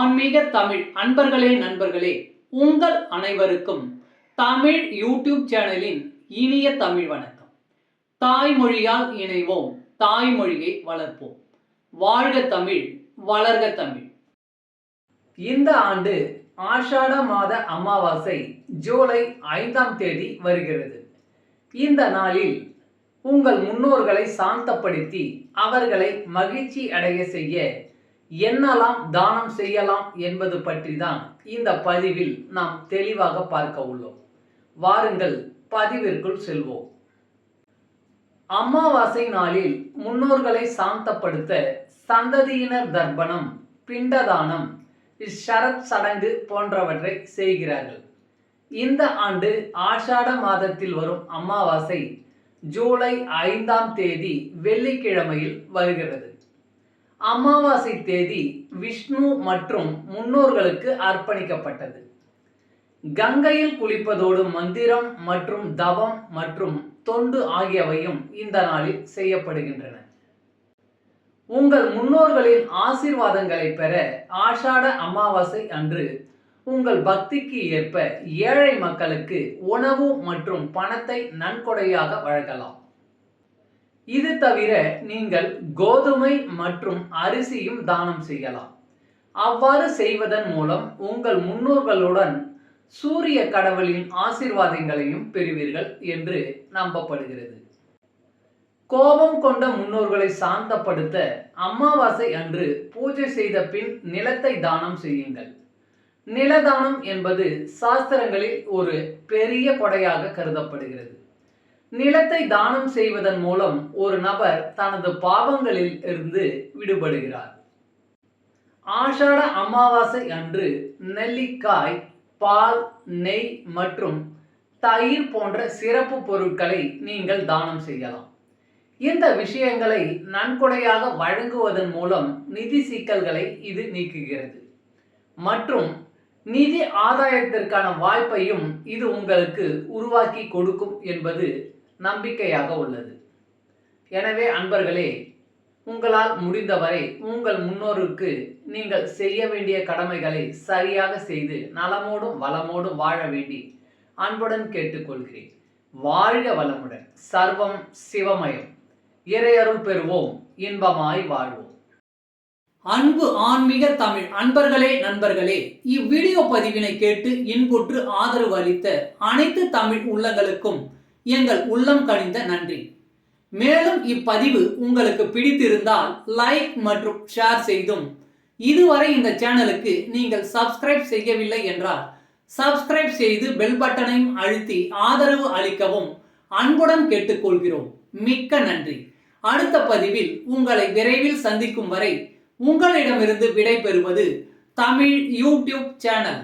ஆன்மீக தமிழ் அன்பர்களே நண்பர்களே, உங்கள் அனைவருக்கும் தமிழ் யூடியூப் சேனலின் இனிய தமிழ் வணக்கம். தாய்மொழியால் இணைவோம், தாய்மொழியை வளர்ப்போம். வாழ்க தமிழ், வளர்க தமிழ். இந்த ஆண்டு ஆஷாட மாத அமாவாசை ஜூலை 5ஆம் தேதி வருகிறது. இந்த நாளில் உங்கள் முன்னோர்களை சாந்தப்படுத்தி அவர்களை மகிழ்ச்சி அடைய செய்ய என்னெல்லாம் தானம் செய்யலாம் என்பது பற்றி தான் இந்த பதிவில் நாம் தெளிவாக பார்க்க உள்ளோம். வாருங்கள் பதிவிற்குள் செல்வோம். அமாவாசை நாளில் முன்னோர்களை சாந்தப்படுத்த சந்ததியினர் தர்ப்பணம், பிண்டதானம், ஷரத் சடங்கு போன்றவற்றை செய்கிறார்கள். இந்த ஆண்டு ஆஷாட மாதத்தில் வரும் அமாவாசை ஜூலை 5ஆம் தேதி வெள்ளிக்கிழமையில் வருகிறது. அமாவாசை தேதி விஷ்ணு மற்றும் முன்னோர்களுக்கு அர்ப்பணிக்கப்பட்டது. கங்கையில் குளிப்பதோடு மந்திரம் மற்றும் தவம் மற்றும் தொண்டு ஆகியவையும் இந்த நாளில் செய்யப்படுகின்றன. உங்கள் முன்னோர்களின் ஆசீர்வாதங்களை பெற ஆஷாட அமாவாசை அன்று உங்கள் பக்திக்கு ஏற்ப ஏழை மக்களுக்கு உணவு மற்றும் பணத்தை நன்கொடையாக வழங்கலாம். இது தவிர நீங்கள் கோதுமை மற்றும் அரிசியும் தானம் செய்யலாம். அவ்வாறு செய்வதன் மூலம் உங்கள் முன்னோர்களுடன் சூரிய கடவுளின் ஆசீர்வாதங்களையும் பெறுவீர்கள் என்று நம்பப்படுகிறது. கோபம் கொண்ட முன்னோர்களை சாந்தப்படுத்த அமாவாசை அன்று பூஜை செய்த பின் நிலத்தை தானம் செய்யுங்கள். நிலதானம் என்பது சாஸ்திரங்களில் ஒரு பெரிய கொடையாக கருதப்படுகிறது. நிலத்தை தானம் செய்வதன் மூலம் ஒரு நபர் தனது பாவங்களில் இருந்து விடுபடுகிறார். ஆஷாட அமாவாசை அன்று நெல்லிக்காய், பால், நெய் மற்றும் தயிர் போன்ற சிறப்பு பொருட்களை நீங்கள் தானம் செய்யலாம். இந்த விஷயங்களை நன்கொடையாக வழங்குவதன் மூலம் நிதி சிக்கல்களை இது நீக்குகிறது மற்றும் நிதி ஆதாயத்திற்கான வாய்ப்பையும் இது உங்களுக்கு உருவாக்கி கொடுக்கும் என்பது நம்பிக்கையாக உள்ளது. எனவே அன்பர்களே, உங்களால் முடிந்தவரை உங்கள் முன்னோருக்கு நீங்கள் செய்ய வேண்டிய கடமைகளை சரியாக செய்து நலமோடும் வளமோடும் வாழ வேண்டி அன்புடன் கேட்டுக்கொள்கிறேன். வாழ்க வளமுடன். சர்வம் சிவமயம். இறையருள் பெறுவோம், இன்பமாய் வாழ்வோம். அன்பு ஆன்மீக தமிழ் அன்பர்களே நண்பர்களே, இவ்வீடியோ பதிவினை கேட்டு இன்புற்று ஆதரவு அளித்த அனைத்து தமிழ் உள்ளங்களுக்கும் எங்கள் உள்ளம் கனிந்த நன்றி. மேலும் இப்பதிவு உங்களுக்கு பிடித்திருந்தால் லைக் மற்றும் ஷேர் செய்தும், இதுவரை இந்த சேனலுக்கு நீங்கள் சப்ஸ்கிரைப் செய்யவில்லை என்றால் சப்ஸ்கிரைப் செய்து பெல் பட்டனையும் அழுத்தி ஆதரவு அளிக்கவும் அன்புடன் கேட்டுக்கொள்கிறோம். மிக்க நன்றி. அடுத்த பதிவில் உங்களை விரைவில் சந்திக்கும் வரை உங்களிடமிருந்து விடை பெறுவது தமிழ் யூடியூப் சேனல்.